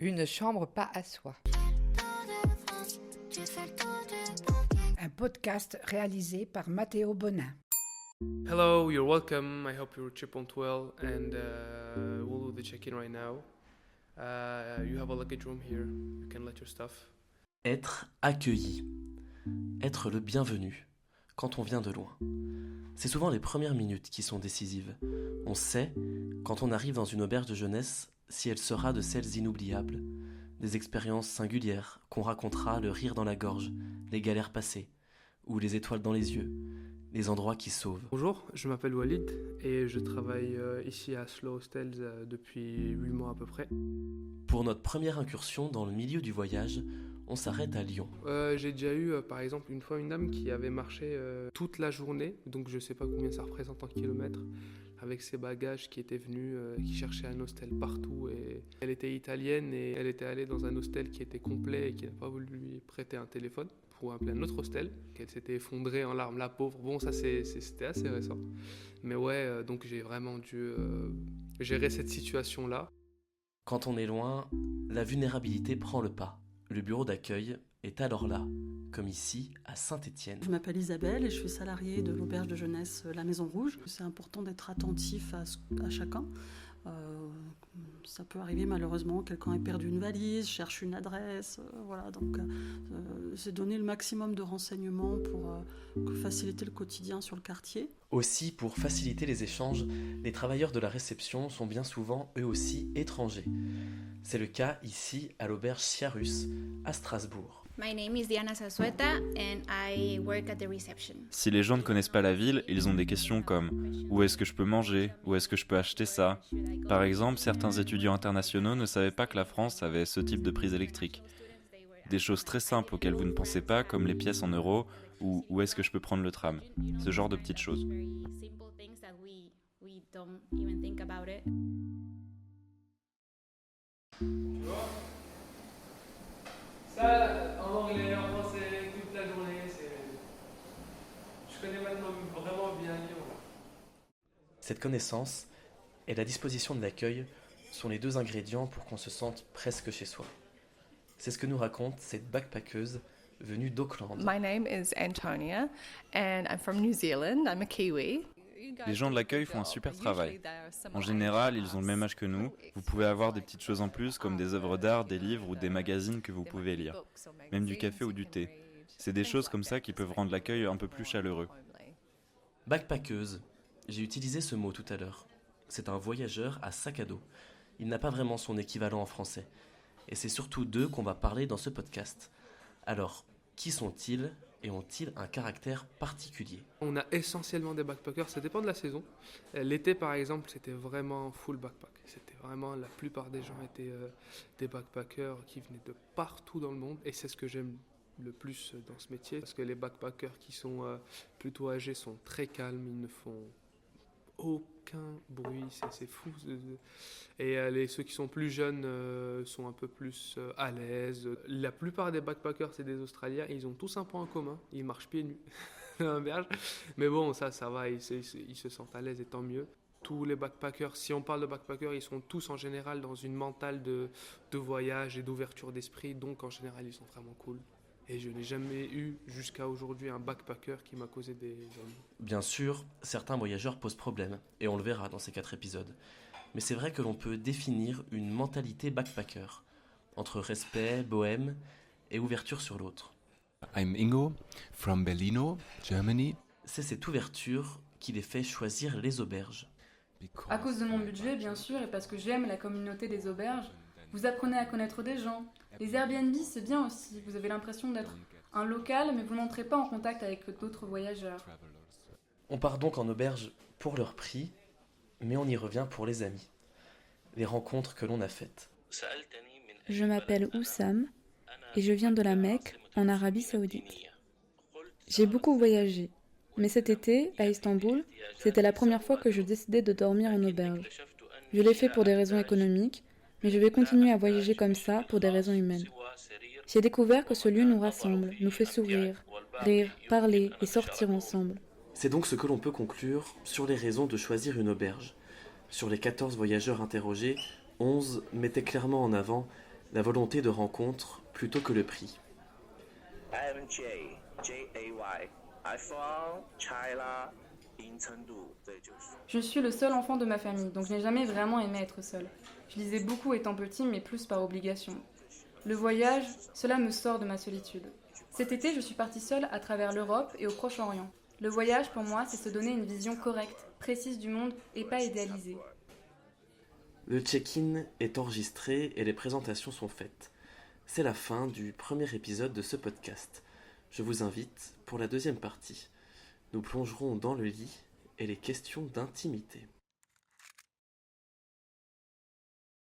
Une chambre pas à soi. Un podcast réalisé par Matteo Bonin. Hello, you're welcome. I hope your trip went well, and we'll do the check-in right now. You have a luggage room here. You can let your stuff. Être accueilli. Être le bienvenu quand on vient de loin. C'est souvent les premières minutes qui sont décisives. On sait, quand on arrive dans une auberge de jeunesse, si elle sera de celles inoubliables. Des expériences singulières qu'on racontera, le rire dans la gorge, les galères passées, ou les étoiles dans les yeux, les endroits qui sauvent. Bonjour, je m'appelle Walid et je travaille ici à Slow Hostels depuis 8 mois à peu près. Pour notre première incursion dans le milieu du voyage, on s'arrête à Lyon. J'ai déjà eu par exemple une fois une dame qui avait marché toute la journée, donc je sais pas combien ça représente en kilomètres, avec ses bagages qui étaient venus, qui cherchait un hostel partout. Et elle était italienne et elle était allée dans un hostel qui était complet et qui n'a pas voulu lui prêter un téléphone pour appeler un autre hostel, qu'elle s'était effondrée en larmes, la pauvre. Bon, ça c'était assez récent. Mais ouais, donc j'ai vraiment dû gérer cette situation-là. Quand on est loin, la vulnérabilité prend le pas. Le bureau d'accueil est alors là, comme ici à Saint-Étienne. Je m'appelle Isabelle et je suis salariée de l'auberge de jeunesse La Maison Rouge. C'est important d'être attentif à chacun. Ça peut arriver malheureusement, quelqu'un ait perdu une valise, cherche une adresse, voilà. Donc c'est donner le maximum de renseignements pour faciliter le quotidien sur le quartier. Aussi, pour faciliter les échanges, les travailleurs de la réception sont bien souvent eux aussi étrangers. C'est le cas ici à l'auberge Ciarus, à Strasbourg. My name is Diana Sasueta and I work at the reception. Si les gens ne connaissent pas la ville, ils ont des questions comme « Où est-ce que je peux manger ? Où est-ce que je peux acheter ça ?» Par exemple, certains étudiants internationaux ne savaient pas que la France avait ce type de prise électrique. Des choses très simples auxquelles vous ne pensez pas, comme les pièces en euros ou « Où est-ce que je peux prendre le tram ?» Ce genre de petites choses. Ça, en anglais, en français, toute la journée, je connais maintenant vraiment bien Lyon. Cette connaissance et la disposition de l'accueil sont les deux ingrédients pour qu'on se sente presque chez soi. C'est ce que nous raconte cette backpackeuse venue d'Auckland. My name is Antonia and I'm from New Zealand. I'm a Kiwi. Les gens de l'accueil font un super travail. En général, ils ont le même âge que nous. Vous pouvez avoir des petites choses en plus comme des œuvres d'art, des livres ou des magazines que vous pouvez lire. Même du café ou du thé. C'est des choses comme ça qui peuvent rendre l'accueil un peu plus chaleureux. Backpackeuse. J'ai utilisé ce mot tout à l'heure. C'est un voyageur à sac à dos. Il n'a pas vraiment son équivalent en français. Et c'est surtout d'eux qu'on va parler dans ce podcast. Alors, qui sont-ils et ont-ils un caractère particulier ? On a essentiellement des backpackers, ça dépend de la saison. L'été par exemple, c'était vraiment full backpack. C'était vraiment, la plupart des gens étaient des backpackers qui venaient de partout dans le monde. Et c'est ce que j'aime le plus dans ce métier. Parce que les backpackers qui sont plutôt âgés sont très calmes, ils ne font aucun bruit, c'est fou. Et ceux qui sont plus jeunes sont un peu plus à l'aise. La plupart des backpackers, c'est des Australiens, ils ont tous un point en commun, ils marchent pieds nus dans la berge. Mais bon, ça va, ils se sentent à l'aise et tant mieux. Tous les backpackers, si on parle de backpackers, ils sont tous en général dans une mentale de voyage et d'ouverture d'esprit, donc en général ils sont vraiment cool. Et je n'ai jamais eu, jusqu'à aujourd'hui, un backpacker qui m'a causé des ennuis. Bien sûr, certains voyageurs posent problème, et on le verra dans ces 4 épisodes. Mais c'est vrai que l'on peut définir une mentalité backpacker, entre respect, bohème et ouverture sur l'autre. I'm Ingo, from Berlino, Germany. C'est cette ouverture qui les fait choisir les auberges. À cause de mon budget, bien sûr, et parce que j'aime la communauté des auberges, vous apprenez à connaître des gens. Les Airbnb, c'est bien aussi. Vous avez l'impression d'être un local, mais vous n'entrez pas en contact avec d'autres voyageurs. On part donc en auberge pour leur prix, mais on y revient pour les amis. Les rencontres que l'on a faites. Je m'appelle Oussam et je viens de la Mecque, en Arabie Saoudite. J'ai beaucoup voyagé, mais cet été, à Istanbul, c'était la première fois que je décidais de dormir en auberge. Je l'ai fait pour des raisons économiques, mais je vais continuer à voyager comme ça pour des raisons humaines. J'ai découvert que ce lieu nous rassemble, nous fait sourire, rire, parler et sortir ensemble. C'est donc ce que l'on peut conclure sur les raisons de choisir une auberge. Sur les 14 voyageurs interrogés, 11 mettaient clairement en avant la volonté de rencontre plutôt que le prix. I'm Jay, J-A-Y. I'm from China, in Chengdu. Je suis le seul enfant de ma famille, donc je n'ai jamais vraiment aimé être seul. Je lisais beaucoup étant petit, mais plus par obligation. Le voyage, cela me sort de ma solitude. Cet été, je suis partie seule à travers l'Europe et au Proche-Orient. Le voyage, pour moi, c'est se donner une vision correcte, précise du monde et pas idéalisée. Le check-in est enregistré et les présentations sont faites. C'est la fin du premier épisode de ce podcast. Je vous invite pour la deuxième partie. Nous plongerons dans le lit et les questions d'intimité.